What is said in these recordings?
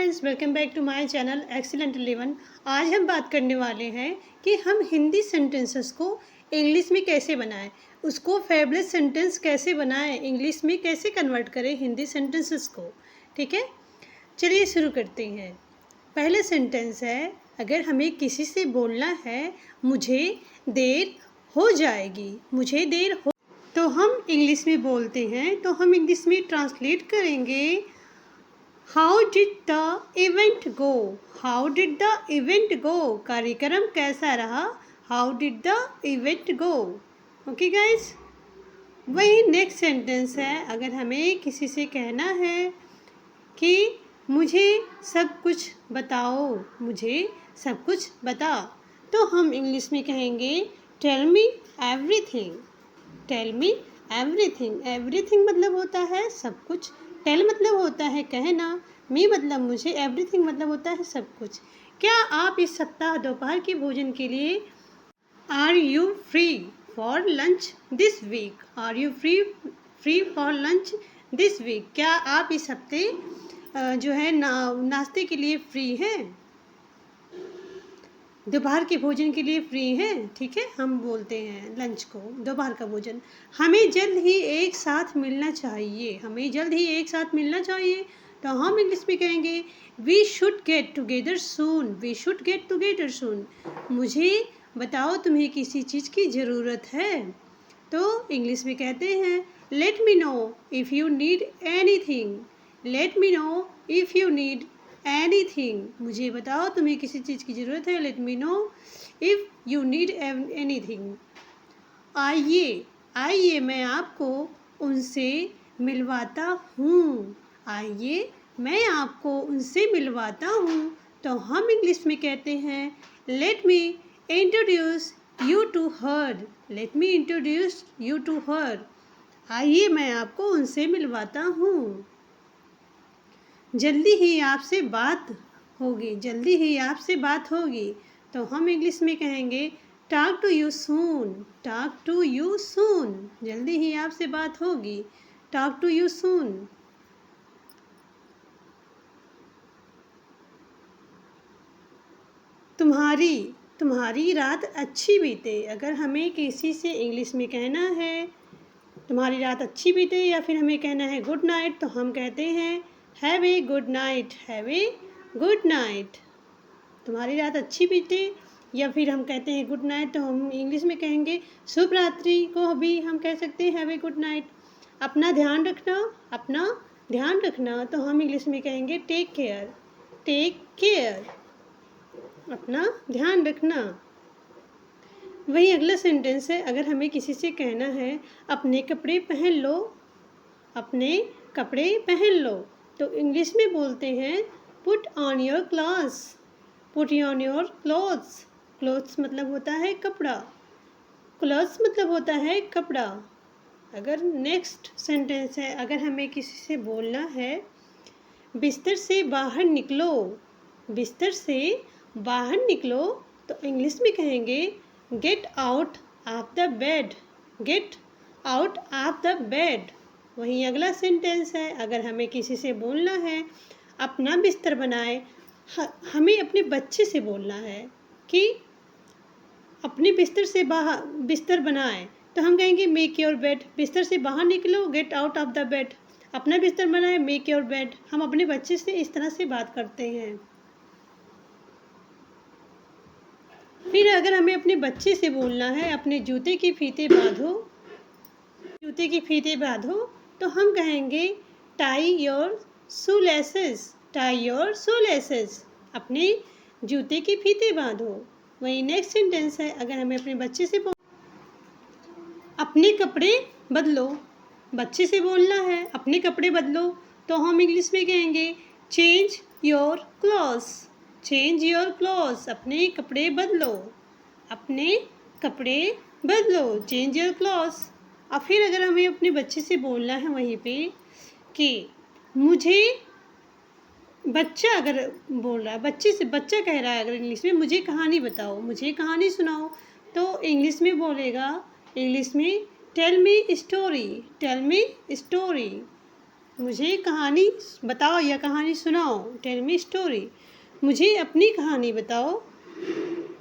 Friends, welcome back to my channel excellent 11। आज हम बात करने वाले हैं कि हम हिंदी सेंटेंसेस को इंग्लिश में कैसे बनाएं, उसको फेबलेस सेंटेंस कैसे बनाएं, इंग्लिश में कैसे कन्वर्ट करें हिंदी सेंटेंसेस को। ठीक है, चलिए शुरू करते हैं। पहला सेंटेंस है, अगर हमें किसी से बोलना है मुझे देर हो जाएगी, मुझे देर हो, तो हम इंग्लिश में बोलते हैं, तो हम इंग्लिश में ट्रांसलेट करेंगे How did the event go? How did the event go? कार्यक्रम कैसा रहा? How did the event go? Okay guys? वही नेक्स्ट सेंटेंस है, अगर हमें किसी से कहना है कि मुझे सब कुछ बताओ, मुझे सब कुछ बता, तो हम इंग्लिश में कहेंगे tell me everything, tell me everything. Everything मतलब होता है सब कुछ, टेल मतलब होता है कहना, मी मतलब मुझे, एवरीथिंग मतलब होता है सब कुछ। क्या आप इस सप्ताह दोपहर के भोजन के लिए are you free for lunch this week? Are you free for lunch this week? क्या आप इस हफ्ते जो है नाश्ते के लिए फ्री हैं, दोपहर के भोजन के लिए फ्री हैं? ठीक है, हम बोलते हैं लंच को, दोपहर का भोजन। हमें जल्द ही एक साथ मिलना चाहिए, हमें जल्द ही एक साथ मिलना चाहिए, तो हम इंग्लिश में कहेंगे we should get together soon, we should get together soon. मुझे बताओ तुम्हें किसी चीज़ की ज़रूरत है, तो इंग्लिश में कहते हैं let me know if you need anything, let me know if you need anything. मुझे बताओ तुम्हें किसी चीज़ की ज़रूरत है, let me know if you need anything. आइए आइए मैं आपको उनसे मिलवाता हूँ, आइए मैं आपको उनसे मिलवाता हूँ, तो हम इंग्लिश में कहते हैं let me introduce you to her, let me introduce you to her. आइए मैं आपको उनसे मिलवाता हूँ। जल्दी ही आपसे बात होगी, जल्दी ही आपसे बात होगी, तो हम इंग्लिश में कहेंगे talk to you soon, talk to you soon. जल्दी ही आपसे बात होगी, टॉक टू यू सून। तुम्हारी तुम्हारी रात अच्छी बीते, अगर हमें किसी से इंग्लिश में कहना है तुम्हारी रात अच्छी बीते, या फिर हमें कहना है गुड नाइट, तो हम कहते हैं have a good night, have a good night. तुम्हारी रात अच्छी बीते, या फिर हम कहते हैं गुड नाइट, तो हम इंग्लिश में कहेंगे शुभ रात्रि को भी हम कह सकते हैं हैव ए गुड नाइट। अपना ध्यान रखना, अपना ध्यान रखना, तो हम इंग्लिश में कहेंगे टेक केयर, टेक केयर, अपना ध्यान रखना। वही अगला सेंटेंस है, अगर हमें किसी से कहना है अपने कपड़े पहन लो, अपने कपड़े पहन लो, तो इंग्लिश में बोलते हैं put on your clothes, put on your clothes. Clothes मतलब होता है कपड़ा, क्लॉथ्स मतलब होता है कपड़ा। अगर नेक्स्ट सेंटेंस है, अगर हमें किसी से बोलना है बिस्तर से बाहर निकलो, बिस्तर से बाहर निकलो, तो इंग्लिश में कहेंगे get out of the bed, get out of the bed. वहीं अगला सेंटेंस है, अगर हमें किसी से बोलना है अपना बिस्तर बनाए, हमें अपने बच्चे से बोलना है कि अपने बिस्तर से बाहर बिस्तर बनाए, तो हम कहेंगे मेक योर बेड, बिस्तर से बाहर निकलो, get out of the bed, अपना बिस्तर बनाए, मेक योर बेड। हम अपने बच्चे से इस तरह से बात करते हैं। फिर अगर हमें अपने बच्चे से बोलना है अपने जूते के फीते बांधो, जूते के फीते बांधो, तो हम कहेंगे tie your shoe laces, tie your shoe laces, अपने जूते के फीते बांधो। वही नेक्स्ट सेंटेंस है, अगर हमें अपने बच्चे से अपने कपड़े बदलो, बच्चे से बोलना है अपने कपड़े बदलो, तो हम इंग्लिश में कहेंगे change your clothes, change your clothes, अपने कपड़े बदलो, अपने कपड़े बदलो, चेंज योर क्लॉथ्स। और फिर अगर हमें अपने बच्चे से बोलना है वहीं पे कि मुझे, बच्चा अगर बोल रहा है, बच्चे से बच्चा कह रहा है अगर इंग्लिश में मुझे कहानी बताओ, मुझे कहानी सुनाओ, तो इंग्लिश में बोलेगा, इंग्लिश में tell me story, tell me story. मुझे कहानी बताओ या कहानी सुनाओ, टेल मी स्टोरी। मुझे अपनी कहानी बताओ।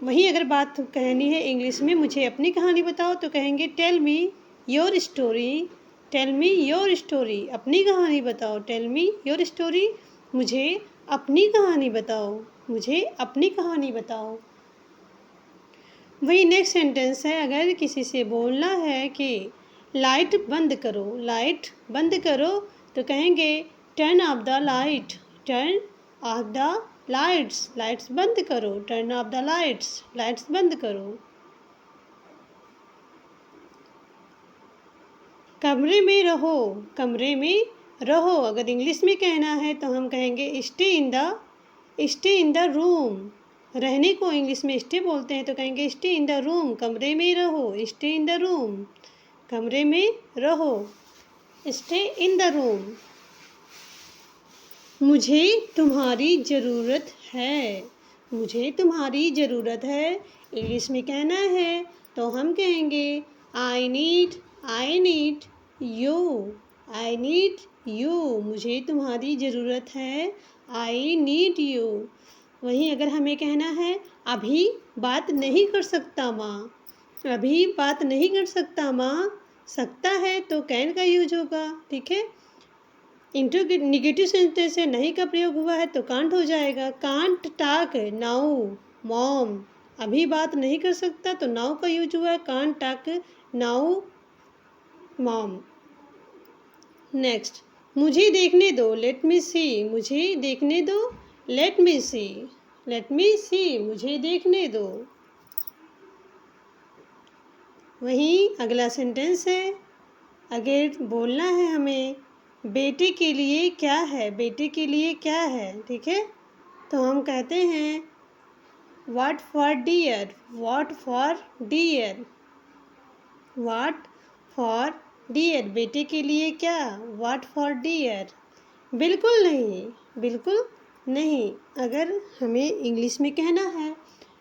वहीं अगर बात कहनी है इंग्लिश में, मुझे अपनी कहानी बताओ, तो कहेंगे tell me your story. Tell me your story, अपनी कहानी बताओ। टेल मी योर स्टोरी, मुझे अपनी कहानी बताओ। मुझे अपनी कहानी बताओ। वही नेक्स्ट सेंटेंस है, अगर किसी से बोलना है कि लाइट बंद करो, लाइट बंद करो, तो कहेंगे turn off the light. Turn off the lights, lights बंद करो। Turn off the lights, lights बंद करो। कमरे में रहो, कमरे में रहो, अगर इंग्लिश में कहना है तो हम कहेंगे स्टे इन द रूम। रहने को इंग्लिश में स्टे बोलते हैं, तो कहेंगे स्टे इन द रूम, कमरे में रहो। स्टे इन द रूम, कमरे में रहो। Stay in the room. मुझे तुम्हारी ज़रूरत है, मुझे तुम्हारी ज़रूरत है, इंग्लिश में कहना है तो हम कहेंगे I need you. I need you, मुझे तुम्हारी ज़रूरत है, आई नीड यू। वहीं अगर हमें कहना है अभी बात नहीं कर सकता माँ, अभी बात नहीं कर सकता माँ, सकता है तो कैन का यूज होगा, ठीक है। इंटू निगेटिव सेंटेंस से नहीं का प्रयोग हुआ है तो कांट हो जाएगा। कांट टाक नाउ मॉम, अभी बात नहीं कर सकता तो नाउ का यूज हुआ है। Can't talk now mom. Next, मुझे देखने दो, लेट मी सी, मुझे देखने दो, लेट मी सी, लेट मी सी, मुझे देखने दो। वहीं अगला सेंटेंस है, अगर बोलना है हमें बेटे के लिए क्या है, बेटे के लिए क्या है, ठीक है, तो हम कहते हैं what for dear, what for dear, what for dear, बेटे के लिए क्या, व्हाट फॉर डियर। बिल्कुल नहीं, बिल्कुल नहीं, अगर हमें इंग्लिश में कहना है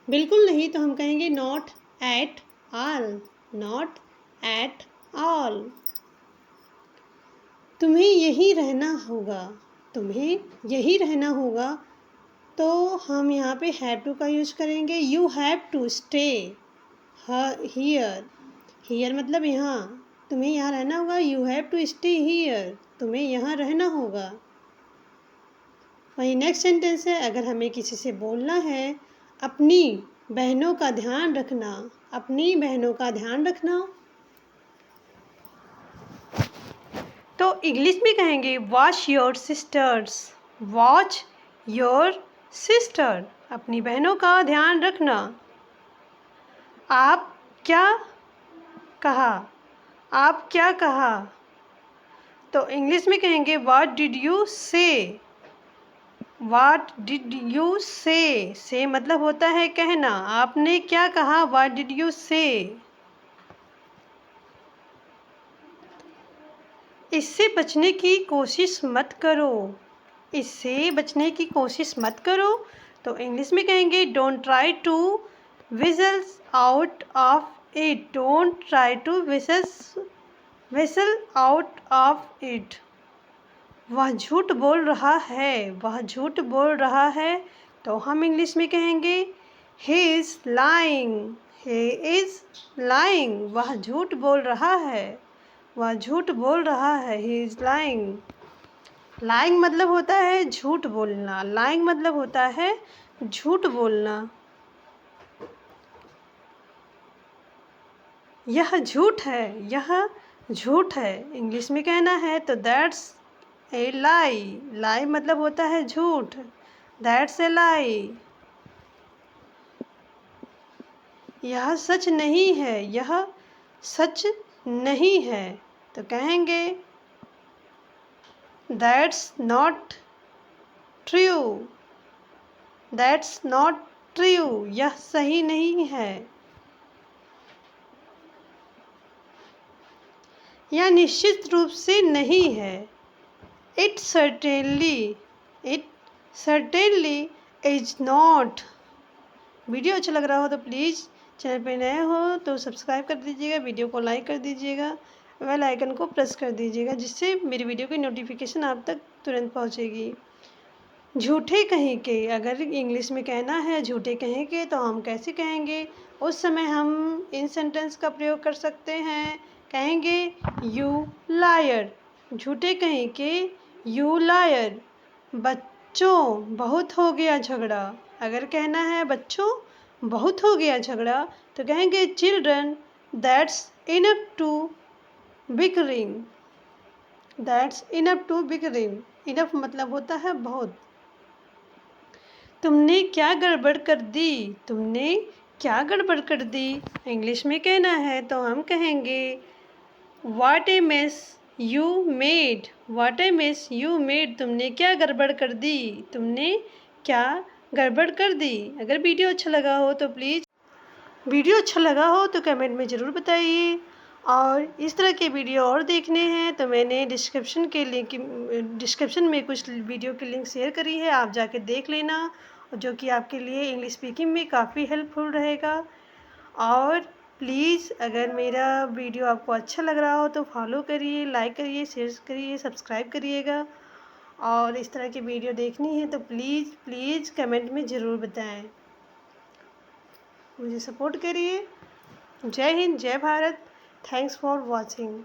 बिल्कुल नहीं तो हम कहेंगे not at all, not at all. तुम्हें यहीं रहना होगा, तुम्हें यहीं रहना होगा, तो हम यहाँ पे हैव टू का यूज करेंगे। You have to stay here, here मतलब यहाँ, तुम्हें यहाँ रहना होगा। You have to stay here, तुम्हें यहाँ रहना होगा। वहीं नेक्स्ट सेंटेंस है, अगर हमें किसी से बोलना है अपनी बहनों का ध्यान रखना, अपनी बहनों का ध्यान रखना, तो इंग्लिश में कहेंगे watch your sisters, watch your sister, अपनी बहनों का ध्यान रखना। आप क्या कहा, आप क्या कहा, तो इंग्लिश में कहेंगे व्हाट डिड यू से, व्हाट डिड यू से मतलब होता है कहना, आपने क्या कहा, व्हाट डिड यू से। इससे बचने की कोशिश मत करो, इससे बचने की कोशिश मत करो, तो इंग्लिश में कहेंगे don't try to weasel out of it, don't try to weasel out of it. वह झूठ बोल रहा है, वह झूठ बोल रहा है, तो हम इंग्लिश में कहेंगे he is lying, he is lying, वह झूठ बोल रहा है, वह झूठ बोल रहा है, ही इज़ लाइंग। लाइंग मतलब होता है झूठ बोलना, लाइंग मतलब होता है झूठ बोलना। यह झूठ है, यह झूठ है, इंग्लिश में कहना है तो दैट्स ए लाई, लाई मतलब होता है झूठ, दैट्स ए लाई। यह सच नहीं है, यह सच नहीं है, तो कहेंगे that's not true, that's not true, यह सही नहीं है। यह निश्चित रूप से नहीं है, it certainly is not. Video अच्छा लग रहा हो तो प्लीज़, चैनल पे नए हो तो सब्सक्राइब कर दीजिएगा, वीडियो को लाइक कर दीजिएगा। बेल आइकन को प्रेस कर दीजिएगा, जिससे मेरी वीडियो की नोटिफिकेशन आप तक तुरंत पहुंचेगी। झूठे कहीं के, अगर इंग्लिश में कहना है झूठे कहीं के तो हम कैसे कहेंगे? उस समय हम इन सेंटेंस का प्रयोग कर सकते हैं। कहेंगे यू लायर, झूठे कहीं के यू लायर। बच्चों बहुत हो गया झगड़ा, अगर कहना है बच्चों बहुत हो गया झगड़ा तो कहेंगे children that's enough to bickering, that's enough to bickering. Enough मतलब होता है बहुत। तुमने क्या गड़बड़ कर दी, तुमने क्या गड़बड़ कर दी। इंग्लिश में कहना है तो हम कहेंगे what A mess you made, what A mess you made. तुमने क्या गड़बड़ कर दी, तुमने क्या गड़बड़ कर दी। अगर वीडियो अच्छा लगा हो तो कमेंट में ज़रूर बताइए। और इस तरह के वीडियो और देखने हैं तो मैंने डिस्क्रिप्शन में कुछ वीडियो की लिंक शेयर करी है, आप जाके देख लेना, जो कि आपके लिए इंग्लिश स्पीकिंग में काफ़ी हेल्पफुल रहेगा। और प्लीज़ अगर मेरा वीडियो आपको अच्छा लग रहा हो तो फॉलो करिए, लाइक करिए, शेयर करिए, सब्सक्राइब करिएगा। और इस तरह की वीडियो देखनी है तो प्लीज़ कमेंट में ज़रूर बताएं। मुझे सपोर्ट करिए। जय हिंद, जय भारत। Thanks for watching.